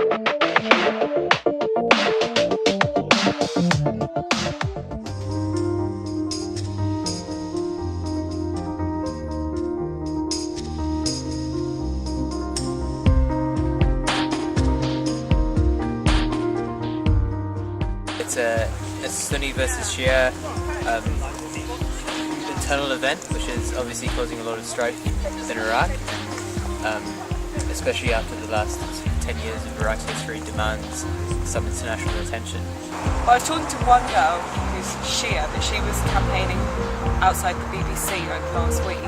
It's a Sunni versus Shia internal event, which is obviously causing a lot of strife in Iraq, especially after the last 10 years of Iraq's history demands some international attention. Well, I was talking to one girl who's Shia, but she was campaigning outside the BBC like last week.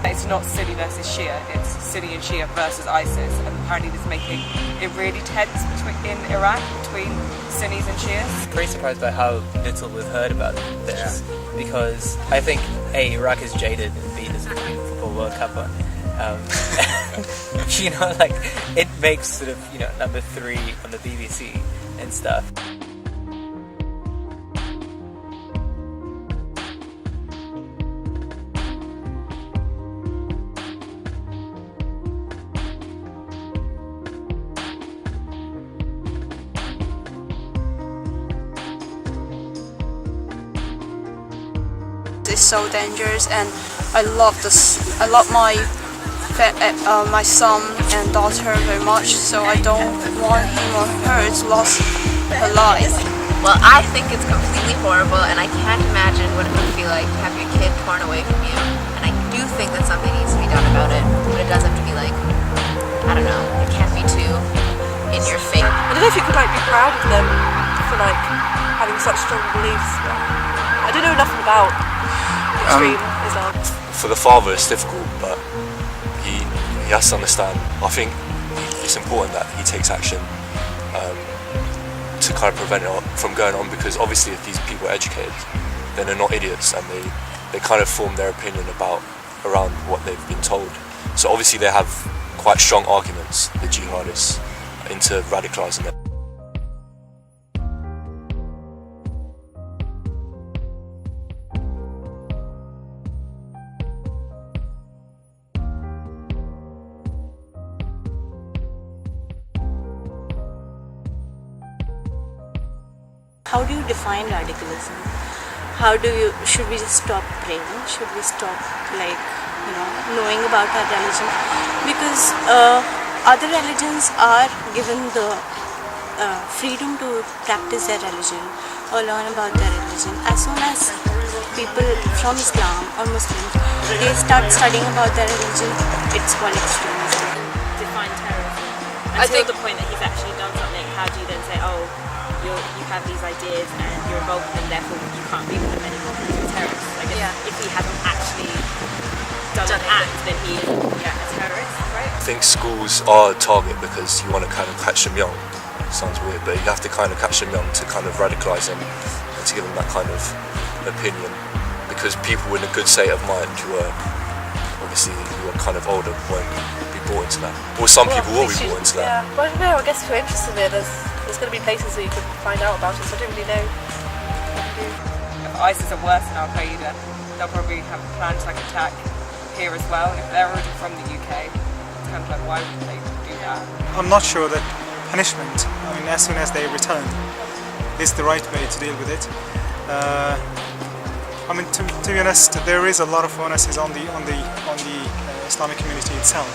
It's not Sunni versus Shia, it's Sunni and Shia versus ISIS, and apparently this is making it really tense in Iraq between Sunnis and Shias. Pretty surprised by how little we've heard about this, because I think A, Iraq is jaded, and B, there's a football World Cup on. You know, like, it makes sort of, you know, number 3 on the BBC and stuff. It's so dangerous, and I love my son and daughter very much, so I don't want him or her to lose her life. Well, I think it's completely horrible, and I can't imagine what it would feel like to have your kid torn away from you. And I do think that something needs to be done about it, but it does have to be like, I don't know, it can't be too in your face. I don't know if you could like be proud of them for like having such strong beliefs. I don't know enough about extreme Islam. For the father it's difficult, but he has to understand. I think it's important that he takes action to kind of prevent it from going on, because obviously if these people are educated, then they're not idiots, and they kind of form their opinion around what they've been told. So obviously they have quite strong arguments, the jihadists, into radicalising them. How do you define radicalism? Should we just stop praying? Should we stop knowing about our religion? Because other religions are given the freedom to practice their religion or learn about their religion. As soon as people from Islam or Muslims, they start studying about their religion, it's called extremism. Define terrorism. Until the point that he's actually done something, how do you then say, oh, you have these ideas and you're involved in them, therefore you can't be with them anymore because you're a terrorist? I guess if he hasn't actually done an act, then he is a terrorist, right? I think schools are a target because you want to kind of catch them young. It sounds weird, but you have to kind of catch them young to kind of radicalise them and to give them that kind of opinion, because people in a good state of mind who are kind of older won't be brought into that, or some people will be brought into that. Yeah, well, no, I guess if you're interested in it, there's going to be places where you can find out about it, so I don't really know. If ISIS are worse than Al-Qaeda, they'll probably have a plan to attack here as well, and if they're already from the UK, it's kind of like, why would they do that? I'm not sure that punishment, as soon as they return, is the right way to deal with it. To be honest, there is a lot of onuses on the Islamic community itself.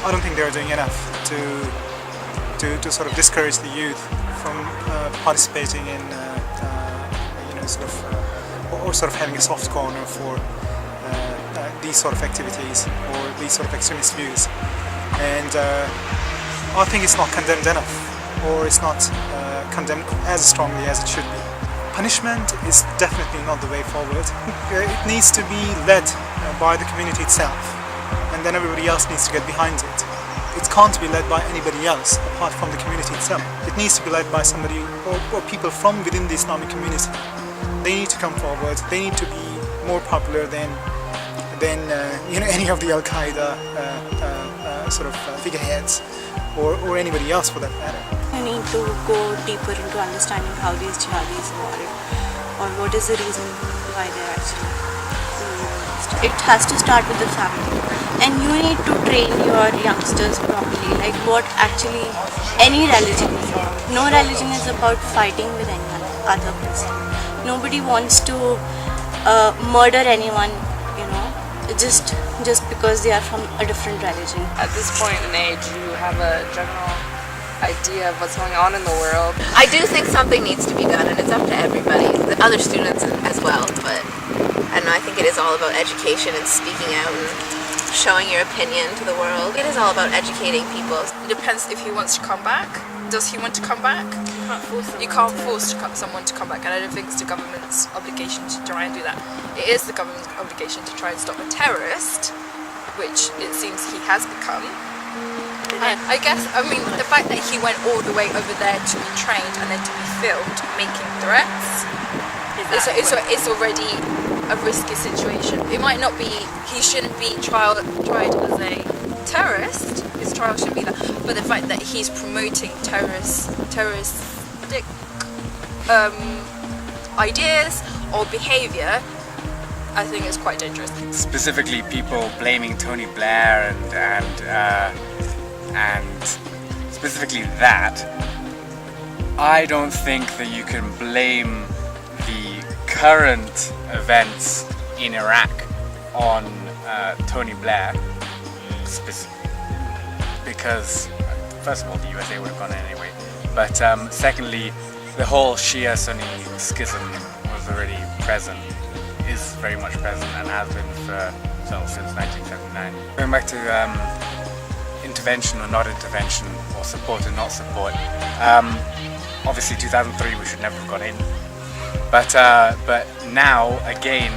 I don't think they're doing enough to sort of discourage the youth from participating in sort of having a soft corner for these sort of activities or these sort of extremist views. And I think it's not condemned enough, or it's not condemned as strongly as it should be. Punishment is definitely not the way forward. It needs to be led by the community itself, and then everybody else needs to get behind it. It can't be led by anybody else apart from the community itself. It needs to be led by somebody or people from within the Islamic community. They need to come forward. They need to be more popular than any of the Al-Qaeda figureheads or anybody else for that matter. You need to go deeper into understanding how these jihadis evolved, or what is the reason why they're actually. It has to start with the family. and you need to train your youngsters properly, like what actually any religion is about. No religion is about fighting with anyone other person. Nobody wants to murder anyone, you know, just because they are from a different religion. At this point in age, you have a general idea of what's going on in the world. I do think something needs to be done, and it's up to everybody, the other students as well, but I don't know, I think it is all about education and speaking out and showing your opinion to the world. It is all about educating people. It depends if he wants to come back. Does he want to come back? You can't force someone to come back, and I don't think it's the government's obligation to try and do that. It is the government's obligation to try and stop a terrorist, which it seems he has become. I guess, I mean, the fact that he went all the way over there to be trained and then to be filmed making threats, it's already a risky situation. It might not be, he shouldn't be tried as a terrorist, his trial shouldn't be that, but the fact that he's promoting terroristic ideas or behaviour, I think is quite dangerous. Specifically, people blaming Tony Blair and specifically that, I don't think that you can blame the current events in Iraq on Tony Blair because first of all the USA would have gone anyway, but secondly the whole Shia-Sunni schism was already present, is very much present and has been since 1979. Going back to intervention or not intervention, or support or not support. Obviously 2003 we should never have got in, but now again,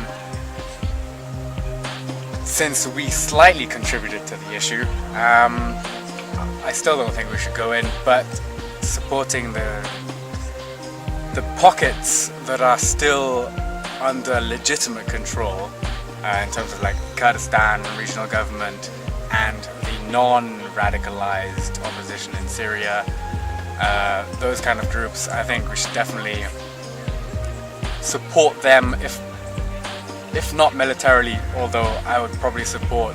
since we slightly contributed to the issue, I still don't think we should go in, but supporting the pockets that are still under legitimate control in terms of like Kurdistan, regional government, and the non-radicalized opposition in Syria, those kind of groups, I think we should definitely support them, if not militarily, although I would probably support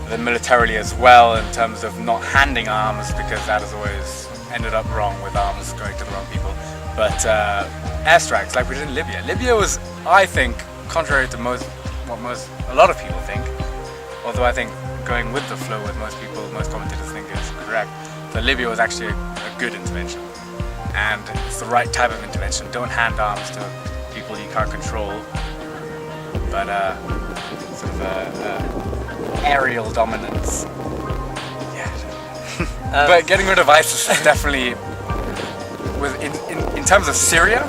them militarily as well in terms of not handing arms, because that has always ended up wrong with arms going to the wrong people. But airstrikes like we did in Libya. Libya was, I think, contrary to a lot of people think, although I think going with the flow with most commentators think is correct, that Libya was actually a good intervention, and it's the right type of intervention. Don't hand arms to people you can't control, but sort of aerial dominance. Yeah. But getting rid of ISIS is definitely, in terms of Syria,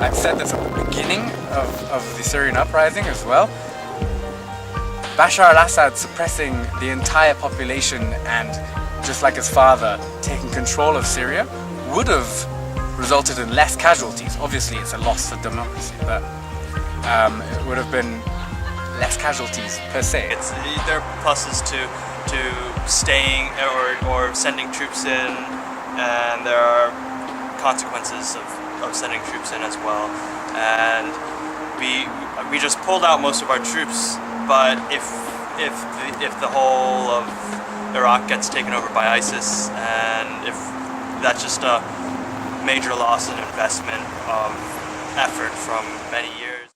I've said this at the beginning of the Syrian uprising as well. Bashar al-Assad suppressing the entire population and, just like his father, taking control of Syria would have resulted in less casualties. Obviously it's a loss for democracy, but it would have been less casualties per se. There are pluses to staying or sending troops in, and there are consequences of sending troops in as well. And we just pulled out most of our troops. But if the whole of Iraq gets taken over by ISIS, and if that's just a major loss in investment of effort from many years.